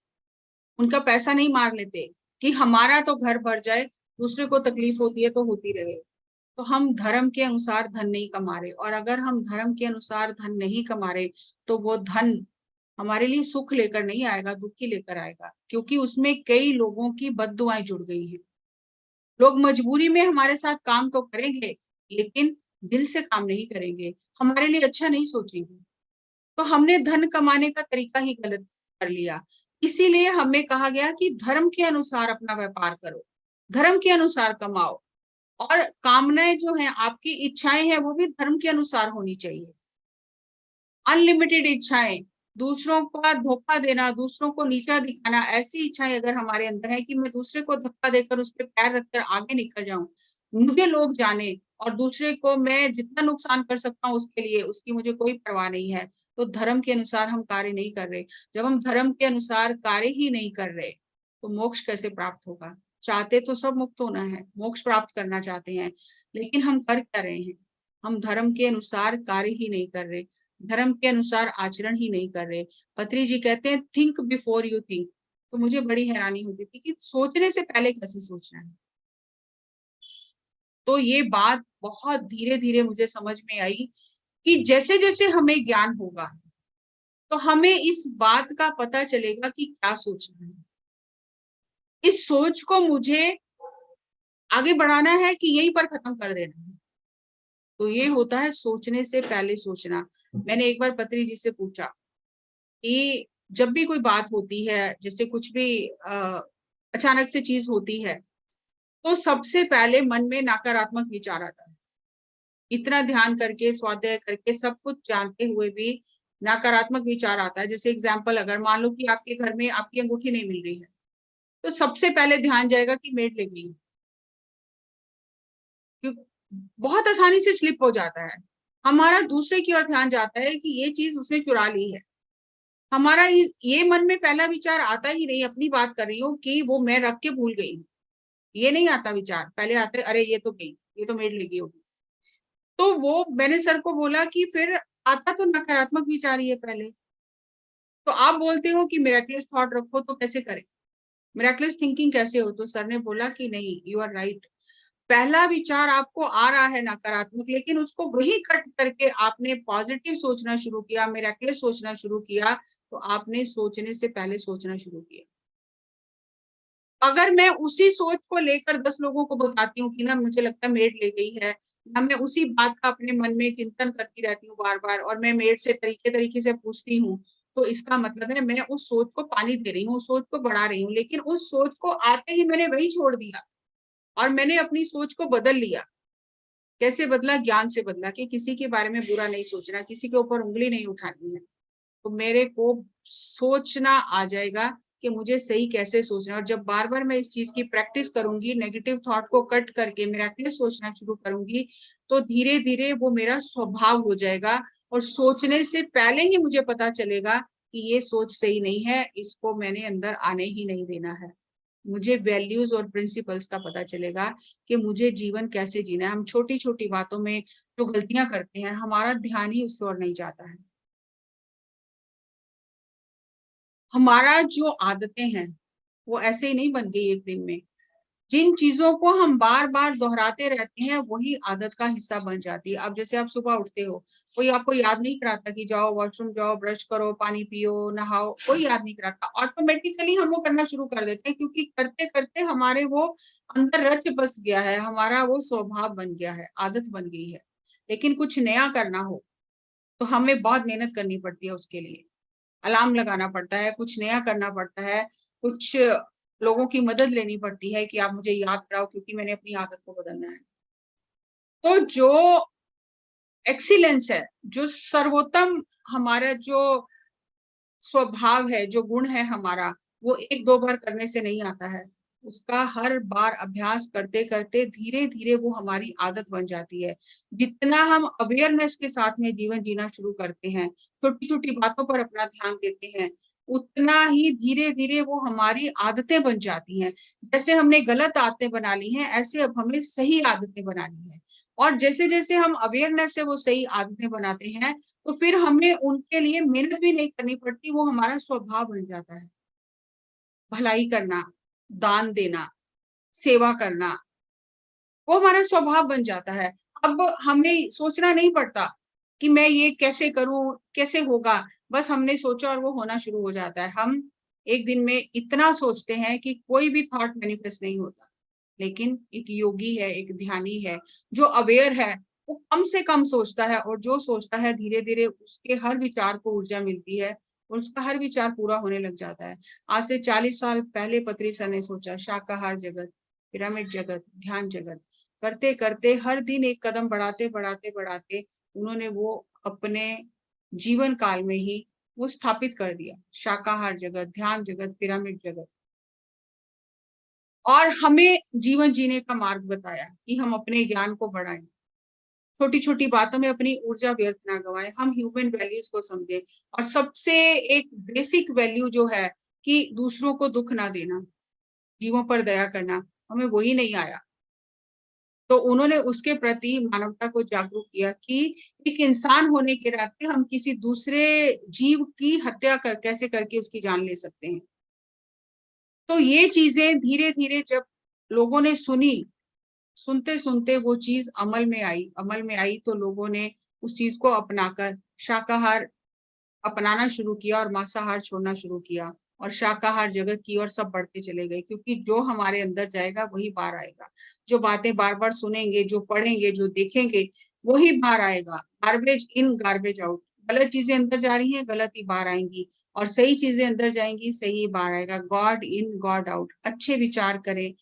[SPEAKER 1] उनका पैसा नहीं मार लेते कि हमारा तो घर भर जाए, दूसरे को तकलीफ होती है तो होती रहे? तो हम धर्म के अनुसार धन नहीं कमा रहे, और अगर हम धर्म के अनुसार धन नहीं कमा रहे तो वो धन हमारे लिए सुख लेकर नहीं आएगा, दुख ही लेकर आएगा, क्योंकि उसमें कई लोगों की बद्दुआएं जुड़ गई हैं। लोग मजबूरी में हमारे साथ काम तो करेंगे, लेकिन दिल से काम नहीं करेंगे, हमारे लिए अच्छा नहीं सोचेंगे। तो हमने धन कमाने का तरीका ही गलत कर लिया। इसीलिए हमें कहा गया कि धर्म के अनुसार अपना व्यापार करो, धर्म के अनुसार कमाओ, और कामनाएं जो हैं, आपकी इच्छाएं हैं, वो भी धर्म के अनुसार होनी चाहिए। अनलिमिटेड इच्छाएं, दूसरों का धोखा देना, दूसरों को नीचा दिखाना, ऐसी इच्छाएं अगर हमारे अंदर है कि मैं दूसरे को धक्का देकर उस पर पैर रखकर आगे निकल जाऊं, मुझे लोग जाने, और दूसरे को मैं जितना नुकसान कर सकता हूँ उसके लिए, उसकी मुझे कोई परवाह नहीं है, तो धर्म के अनुसार हम कार्य नहीं कर रहे। जब हम धर्म के अनुसार कार्य ही नहीं कर रहे, तो मोक्ष कैसे प्राप्त होगा? चाहते तो सब मुक्त होना है, मोक्ष प्राप्त करना चाहते हैं, लेकिन हम कर क्या रहे हैं? हम धर्म के अनुसार कार्य ही नहीं कर रहे, धर्म के अनुसार आचरण ही नहीं कर रहे। पत्री जी कहते हैं थिंक बिफोर यू थिंक। तो मुझे बड़ी हैरानी होती थी कि सोचने से पहले कैसे सोचना है। तो ये बात बहुत धीरे धीरे मुझे समझ में आई कि जैसे जैसे हमें ज्ञान होगा, तो हमें इस बात का पता चलेगा कि क्या सोचना है। इस सोच को मुझे आगे बढ़ाना है कि यहीं पर खत्म कर देना है। तो ये होता है सोचने से पहले सोचना। मैंने एक बार पत्री जी से पूछा कि जब भी कोई बात होती है, जैसे कुछ भी अचानक से चीज होती है, तो सबसे पहले मन में नकारात्मक विचार आता है। इतना ध्यान करके, स्वाध्याय करके, सब कुछ जानते हुए भी नकारात्मक विचार आता है। जैसे एग्जाम्पल, अगर मान लो कि आपके घर में आपकी अंगूठी नहीं मिल रही है, तो सबसे पहले ध्यान जाएगा कि मेड ले गई। बहुत आसानी से स्लिप हो जाता है। हमारा दूसरे की ओर ध्यान जाता है कि ये चीज उसने चुरा ली है। हमारा ये मन में पहला विचार आता ही नहीं, अपनी बात कर रही हूँ, कि वो मैं रख के भूल गई। ये नहीं आता विचार, पहले आता है अरे ये तो गई, ये तो मेड लेगी होगी। तो वो मैंने सर को बोला कि फिर आता तो नकारात्मक विचार ही है पहले। तो आप बोलते हो कि मिरेकलस थॉट रखो, तो कैसे करें? मिरेकलस थिंकिंग कैसे हो? तो सर ने बोला कि नहीं, यू आर राइट। पहला विचार आपको आ रहा है नकारात्मक, लेकिन उसको वही कट करके आपने पॉजिटिव सोचना शुरू किया, मिरेकलस सोचना शुरू किया, तो आपने सोचने से पहले सोचना शुरू किया। अगर मैं उसी सोच को लेकर 10 लोगों को बताती हूँ कि ना मुझे लगता है मेड ले गई है, या मैं उसी बात का अपने मन में चिंतन करती रहती हूँ बार बार, और मैं मेड से तरीके तरीके से पूछती हूँ, तो इसका मतलब है मैं उस सोच को पानी दे रही हूँ, उस सोच को बढ़ा रही हूँ। लेकिन उस सोच को आते ही मैंने वही छोड़ दिया, और मैंने अपनी सोच को बदल लिया। कैसे बदला? ज्ञान से बदला, कि किसी के बारे में बुरा नहीं सोचना, किसी के ऊपर उंगली नहीं उठानी है। तो मेरे को सोचना आ जाएगा कि मुझे सही कैसे सोचना है। और जब बार बार मैं इस चीज की प्रैक्टिस करूंगी, नेगेटिव थॉट को कट करके मिरेकलस सोचना शुरू करूंगी, तो धीरे धीरे वो मेरा स्वभाव हो जाएगा। और सोचने से पहले ही मुझे पता चलेगा कि ये सोच सही नहीं है, इसको मैंने अंदर आने ही नहीं देना है। मुझे वैल्यूज और प्रिंसिपल्स का पता चलेगा कि मुझे जीवन कैसे जीना है। हम छोटी छोटी बातों में जो गलतियां करते हैं, हमारा ध्यान ही उस ओर नहीं जाता है। हमारा जो आदतें हैं, वो ऐसे ही नहीं बन गई एक दिन में। जिन चीजों को हम बार बार दोहराते रहते हैं, वही आदत का हिस्सा बन जाती है। अब जैसे आप सुबह उठते हो, कोई आपको याद नहीं कराता कि जाओ वॉशरूम जाओ, ब्रश करो, पानी पियो, नहाओ, कोई याद नहीं कराता। ऑटोमेटिकली हम वो करना शुरू कर देते हैं, क्योंकि करते करते हमारे वो अंदर रच बस गया है, हमारा वो स्वभाव बन गया है, आदत बन गई है। लेकिन कुछ नया करना हो, तो हमें बहुत मेहनत करनी पड़ती है उसके लिए। अलार्म लगाना पड़ता है, कुछ नया करना पड़ता है, कुछ लोगों की मदद लेनी पड़ती है कि आप मुझे याद कराओ, क्योंकि मैंने अपनी आदत को बदलना है। तो जो एक्सीलेंस है, जो सर्वोत्तम हमारा जो स्वभाव है, जो गुण है हमारा, वो एक दो बार करने से नहीं आता है। उसका हर बार अभ्यास करते करते धीरे धीरे वो हमारी आदत बन जाती है। जितना हम अवेयरनेस के साथ में जीवन जीना शुरू करते हैं, छोटी छोटी बातों पर अपना ध्यान देते हैं, उतना ही धीरे धीरे वो हमारी आदतें बन जाती हैं। जैसे हमने गलत आदतें बना ली हैं, ऐसे अब हमें सही आदतें बनानी है। और जैसे जैसे हम अवेयरनेस से वो सही आदतें बनाते हैं, तो फिर हमें उनके लिए मेहनत भी नहीं करनी पड़ती, वो हमारा स्वभाव बन जाता है। भलाई करना, दान देना, सेवा करना, वो हमारा स्वभाव बन जाता है। अब हमें सोचना नहीं पड़ता कि मैं ये कैसे करूं, कैसे होगा। बस हमने सोचा और वो होना शुरू हो जाता है। हम एक दिन में इतना सोचते हैं कि कोई भी थॉट मैनिफेस्ट नहीं होता। लेकिन एक योगी है, एक ध्यानी है, जो अवेयर है, वो कम से कम सोचता है, और जो सोचता है धीरे धीरे उसके हर विचार को ऊर्जा मिलती है और उसका हर विचार पूरा होने लग जाता है। आज से 40 साल पहले पत्री सर ने सोचा, शाकाहार जगत, पिरामिड जगत, ध्यान जगत, करते करते हर दिन एक कदम बढ़ाते बढ़ाते बढ़ाते उन्होंने वो अपने जीवन काल में ही वो स्थापित कर दिया। शाकाहार जगत, ध्यान जगत, पिरामिड जगत, और हमें जीवन जीने का मार्ग बताया कि हम अपने ज्ञान को बढ़ाएं, छोटी छोटी बातों में अपनी ऊर्जा व्यर्थ ना गवाएं, हम ह्यूमन वैल्यूज को समझें। और सबसे एक बेसिक वैल्यू जो है कि दूसरों को दुख ना देना, जीवों पर दया करना, हमें वही नहीं आया। तो उन्होंने उसके प्रति मानवता को जागरूक किया कि एक इंसान होने के नाते हम किसी दूसरे जीव की हत्या कैसे करके उसकी जान ले सकते हैं। तो ये चीजें धीरे धीरे जब लोगों ने सुनी, सुनते सुनते वो चीज अमल में आई तो लोगों ने उस चीज को अपनाकर शाकाहार अपनाना शुरू किया और मांसाहार छोड़ना शुरू किया, और शाकाहार जगत की ओर सब बढ़ते चले गए। क्योंकि जो हमारे अंदर जाएगा वही बाहर आएगा। जो बातें बार बार सुनेंगे, जो पढ़ेंगे, जो देखेंगे, वही बाहर आएगा। Garbage in garbage out. गलत चीजें अंदर जा रही हैं, गलत ही बाहर आएंगी, और सही चीजें अंदर जाएंगी, सही ही बाहर आएगा। God in God out. अच्छे विचार करें,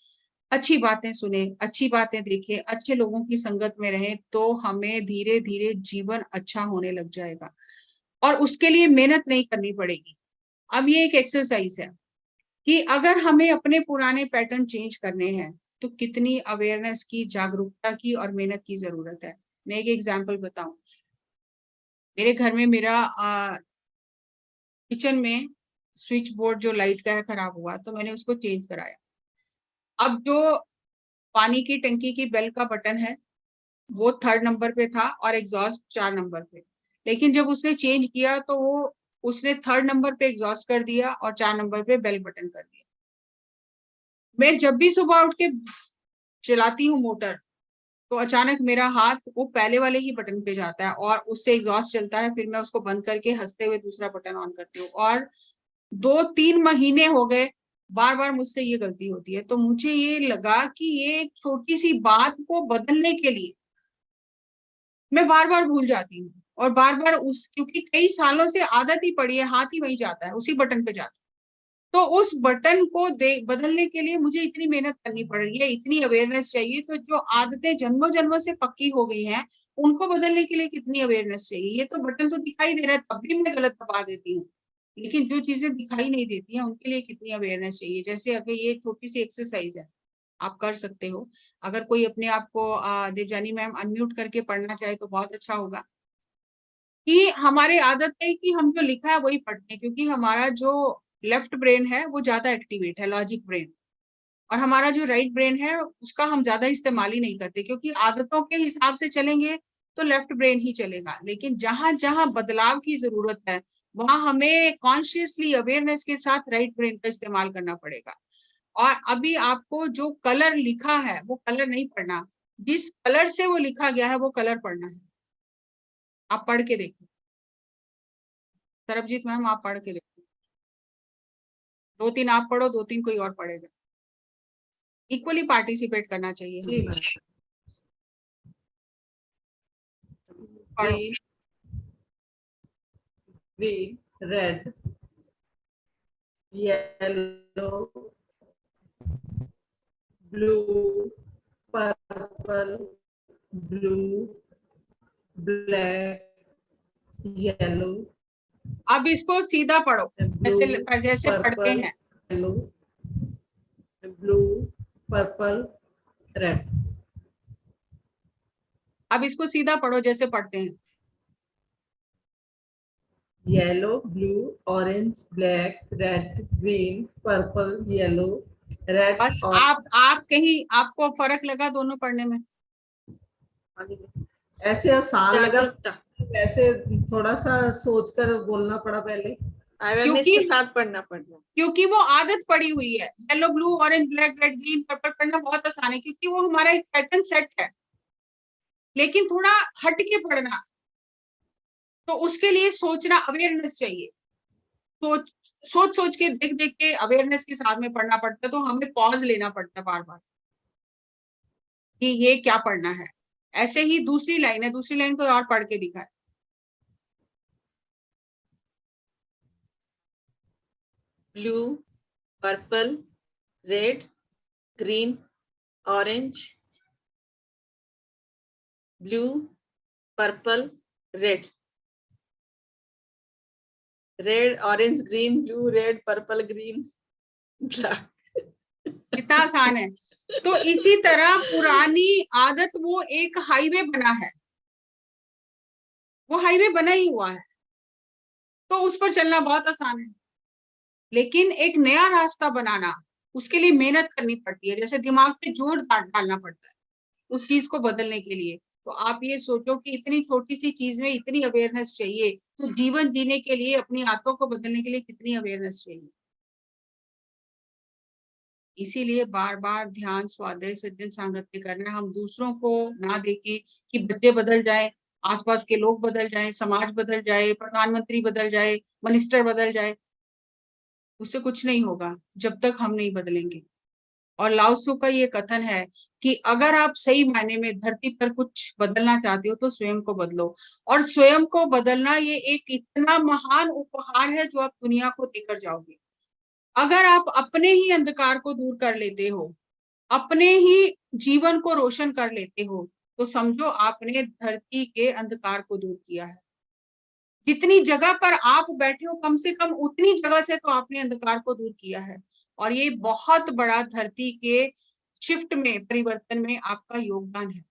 [SPEAKER 1] अच्छी बातें सुने, अच्छी बातें देखें, अच्छे लोगों की संगत में रहें, तो हमें धीरे धीरे जीवन अच्छा होने लग जाएगा, और उसके लिए मेहनत नहीं करनी पड़ेगी। अब ये एक एक्सरसाइज है कि अगर हमें अपने पुराने पैटर्न चेंज करने हैं तो कितनी अवेयरनेस की, जागरूकता की और मेहनत की जरूरत है। मैं एक एग्जांपल बताऊं। मेरे घर में मेरा किचन में स्विच बोर्ड जो लाइट का है खराब हुआ, तो मैंने उसको चेंज कराया। अब जो पानी की टंकी की बेल का बटन है वो 3rd नंबर पे था और एग्जॉस्ट 4 नंबर पे। लेकिन जब उसने चेंज किया तो वो उसने 3rd नंबर पे एग्जॉस्ट कर दिया और 4 नंबर पे बेल बटन कर दिया। मैं जब भी सुबह उठ के चलाती हूँ मोटर, तो अचानक मेरा हाथ वो पहले वाले ही बटन पे जाता है और उससे एग्जॉस्ट चलता है। फिर मैं उसको बंद करके हंसते हुए दूसरा बटन ऑन करती हूँ, और 2-3 महीने हो गए बार बार मुझसे ये गलती होती है। तो मुझे ये लगा कि ये एक छोटी सी बात को बदलने के लिए मैं बार बार भूल जाती हूँ, और बार बार उस, क्योंकि कई सालों से आदत ही पड़ी है, हाथ ही वही जाता है, उसी बटन पे जाता है। तो उस बटन को बदलने के लिए मुझे इतनी मेहनत करनी पड़ रही है, इतनी अवेयरनेस चाहिए। तो जो आदतें जन्मों जन्मों से पक्की हो गई हैं, उनको बदलने के लिए कितनी अवेयरनेस चाहिए। ये तो बटन तो दिखाई दे रहा है, तब भी मैं गलत दबा देती हूँ। लेकिन जो चीजें दिखाई नहीं देती हैं उनके लिए कितनी अवेयरनेस चाहिए। जैसे अगर ये छोटी सी एक्सरसाइज है, आप कर सकते हो। अगर कोई अपने आप को देवजानी मैम अनम्यूट करके पढ़ना चाहे तो बहुत अच्छा होगा। कि हमारी आदत है कि हम जो लिखा है वही पढ़ते हैं, क्योंकि हमारा जो लेफ्ट ब्रेन है वो ज्यादा एक्टिवेट है, लॉजिक ब्रेन, और हमारा जो राइट ब्रेन है उसका हम ज्यादा इस्तेमाल ही नहीं करते। क्योंकि आदतों के हिसाब से चलेंगे तो लेफ्ट ब्रेन ही चलेगा। लेकिन जहां जहां बदलाव की जरूरत है वहां हमें कॉन्शियसली अवेयरनेस के साथ राइट ब्रेन का इस्तेमाल करना पड़ेगा। और अभी आपको जो कलर लिखा है वो कलर नहीं पढ़ना, जिस कलर से वो लिखा गया है वो कलर पढ़ना है। आप पढ़ के देखो, सरबजीत मैम आप पढ़ के देखो। 2-3 आप पढ़ो, 2-3 कोई और पढ़ेगा। इक्वली पार्टिसिपेट करना चाहिए
[SPEAKER 2] जी
[SPEAKER 1] हमें।
[SPEAKER 2] मैम।
[SPEAKER 1] पढ़ो।
[SPEAKER 2] Green, green, red, yellow, blue, purple, blue, black, yellow.
[SPEAKER 1] अब इसको सीधा पढ़ो,
[SPEAKER 2] ब्लू,
[SPEAKER 1] जैसे जैसे पढ़ते
[SPEAKER 2] पर्पल,
[SPEAKER 1] हैं।
[SPEAKER 2] Yellow, blue, purple, red.
[SPEAKER 1] अब इसको सीधा पढ़ो जैसे पढ़ते हैं।
[SPEAKER 2] Yellow, blue, orange, black, red, green, purple, yellow, red
[SPEAKER 1] bus
[SPEAKER 2] और
[SPEAKER 1] आप कहीं आपको फर्क लगा दोनों पढ़ने में?
[SPEAKER 2] ऐसे आसान लगा,
[SPEAKER 3] जागरूकता,
[SPEAKER 2] वैसे थोड़ा सा सोचकर बोलना पड़ा पहले।
[SPEAKER 3] अवेयरनेस
[SPEAKER 1] क्योंकि
[SPEAKER 3] के साथ पढ़ना पड़ना।
[SPEAKER 1] क्योंकि वो आदत पड़ी हुई है। Yellow blue orange black red green purple पढ़ना बहुत आसान है, क्योंकि वो हमारा एक पैटर्न सेट है। लेकिन थोड़ा हट के पढ़ना, तो उसके लिए सोचना, अवेयरनेस चाहिए। सोच के, देख देख के अवेयरनेस के साथ में पढ़ना पड़ता है, तो हमें पॉज लेना पड़ता है बार बार कि ये क्या पढ़ना है। ऐसे ही दूसरी लाइन है, दूसरी लाइन कोई और पढ़ के दिखाए।
[SPEAKER 2] Blue, purple, red, green, orange, blue, purple, red, red, orange, green, blue, red, purple, green, black.
[SPEAKER 1] कितना आसान है। तो इसी तरह पुरानी आदत, वो एक हाईवे बना है, वो हाईवे बना ही हुआ है, तो उस पर चलना बहुत आसान है। लेकिन एक नया रास्ता बनाना, उसके लिए मेहनत करनी पड़ती है, जैसे दिमाग पे जोर डालना पड़ता है उस चीज को बदलने के लिए। तो आप ये सोचो कि इतनी छोटी सी चीज में इतनी अवेयरनेस चाहिए, तो जीवन जीने के लिए, अपनी आदतों को बदलने के लिए कितनी अवेयरनेस चाहिए। इसीलिए बार बार ध्यान, स्वाध्याय, सज्जन सामर्थ्य करना। हम दूसरों को ना देखें कि बच्चे बदल जाए, आसपास के लोग बदल जाए, समाज बदल जाए, प्रधानमंत्री बदल जाए, मिनिस्टर बदल जाए, उससे कुछ नहीं होगा जब तक हम नहीं बदलेंगे। और लाओ त्सु का ये कथन है कि अगर आप सही मायने में धरती पर कुछ बदलना चाहते हो तो स्वयं को बदलो। और स्वयं को बदलना ये एक इतना महान उपहार है जो आप दुनिया को देकर जाओगे। अगर आप अपने ही अंधकार को दूर कर लेते हो, अपने ही जीवन को रोशन कर लेते हो, तो समझो आपने धरती के अंधकार को दूर किया है। जितनी जगह पर आप बैठे हो, कम से कम उतनी जगह से तो आपने अंधकार को दूर किया है। और ये बहुत बड़ा धरती के शिफ्ट में, परिवर्तन में आपका योगदान है।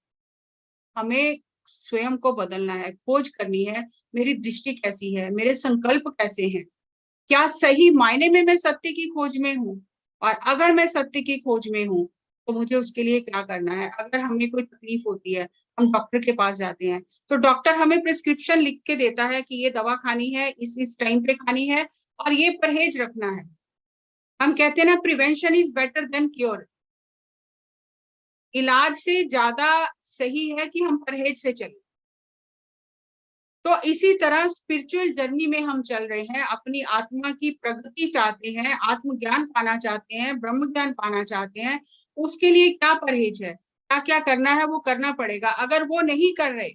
[SPEAKER 1] हमें स्वयं को बदलना है, खोज करनी है, मेरी दृष्टि कैसी है, मेरे संकल्प कैसे हैं, क्या सही मायने में मैं सत्य की खोज में हूँ। और अगर मैं सत्य की खोज में हूँ तो मुझे उसके लिए क्या करना है। अगर हमें कोई तकलीफ होती है, हम डॉक्टर के पास जाते हैं, तो डॉक्टर हमें प्रिस्क्रिप्शन लिख के देता है कि ये दवा खानी है, इस टाइम पे खानी है, और ये परहेज रखना है। हम कहते हैं ना, prevention is better than cure. इलाज से ज्यादा सही है कि हम परहेज से चलें। तो इसी तरह स्पिरिचुअल जर्नी में हम चल रहे हैं, अपनी आत्मा की प्रगति चाहते हैं, आत्मज्ञान पाना चाहते हैं, ब्रह्म ज्ञान पाना चाहते हैं। उसके लिए क्या परहेज है, क्या क्या करना है, वो करना पड़ेगा। अगर वो नहीं कर रहे,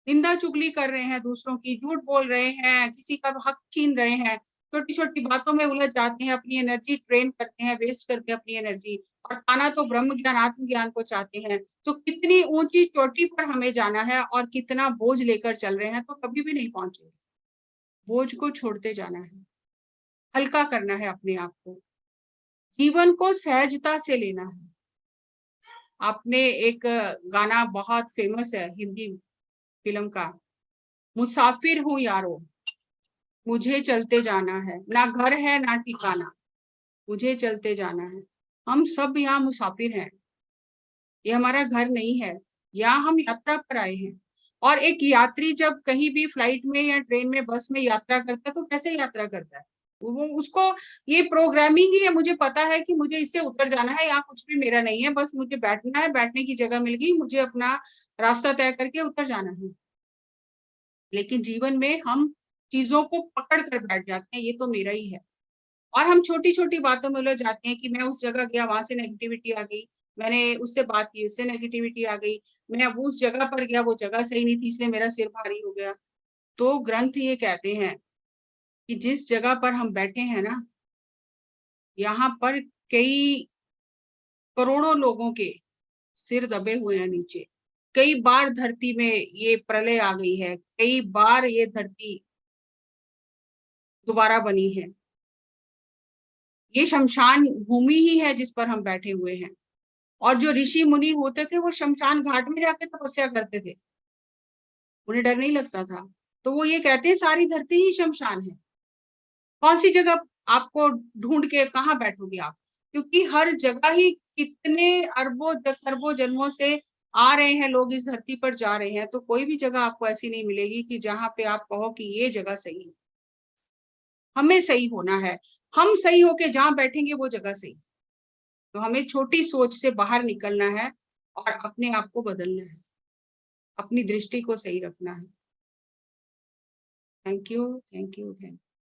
[SPEAKER 1] निंदा चुगली कर रहे हैं, दूसरों की झूठ बोल रहे हैं, किसी का हक छीन रहे हैं, छोटी छोटी बातों में उलझ जाते हैं, अपनी एनर्जी ट्रेन करते हैं, वेस्ट करते हैं अपनी एनर्जी, और पाना तो ब्रह्म ज्ञान, आत्मज्ञान को चाहते हैं, तो कितनी ऊंची चोटी पर हमें जाना है और कितना बोझ लेकर चल रहे हैं, तो कभी भी नहीं पहुंचेंगे। बोझ को छोड़ते जाना है, हल्का करना है अपने आप को, जीवन को सहजता से लेना है। आपने एक गाना बहुत फेमस है हिंदी फिल्म का, मुसाफिर हूँ यारो, मुझे चलते जाना है, ना घर है ना ठिकाना, मुझे चलते जाना है। हम सब यहाँ मुसाफिर हैं, ये हमारा घर नहीं है, यहाँ हम यात्रा पर आए हैं। और एक यात्री जब कहीं भी फ्लाइट में या ट्रेन में, बस में यात्रा करता है, तो कैसे यात्रा करता है, वो उसको ये प्रोग्रामिंग ही है, मुझे पता है कि मुझे इससे उतर जाना है, यहाँ कुछ भी मेरा नहीं है, बस मुझे बैठना है, बैठने की जगह मिल गई, मुझे अपना रास्ता तय करके उतर जाना है। लेकिन जीवन में हम चीजों को पकड़ कर बैठ जाते हैं, ये तो मेरा ही है। और हम छोटी छोटी बातों में उलझ जाते हैं कि मैं उस जगह गया, वहां से नेगेटिविटी आ गई, मैंने उससे बात की, उससे नेगेटिविटी आ गई, मैं अब उस जगह पर गया, वो जगह सही नहीं थी, इसलिए मेरा सिर भारी हो गया। तो ग्रंथ ये कहते हैं कि जिस जगह पर हम बैठे हैं ना, यहाँ पर कई करोड़ों लोगों के सिर दबे हुए हैं नीचे। कई बार धरती में ये प्रलय आ गई है, कई बार ये धरती दोबारा बनी है। ये शमशान भूमि ही है जिस पर हम बैठे हुए हैं। और जो ऋषि मुनि होते थे, वो शमशान घाट में जाके तपस्या करते थे, उन्हें डर नहीं लगता था। तो वो ये कहते हैं सारी धरती ही शमशान है, कौन सी जगह आपको ढूंढ के कहाँ बैठोगे आप, क्योंकि हर जगह ही कितने अरबों खरबों जन्मों से आ रहे हैं लोग, इस धरती पर जा रहे हैं, तो कोई भी जगह आपको ऐसी नहीं मिलेगी कि जहां पे आप कहो कि ये जगह सही है। हमें सही होना है, हम सही होके जहां बैठेंगे वो जगह सही। तो हमें छोटी सोच से बाहर निकलना है और अपने आप को बदलना है, अपनी दृष्टि को सही रखना है। Thank you, thank you, thank you.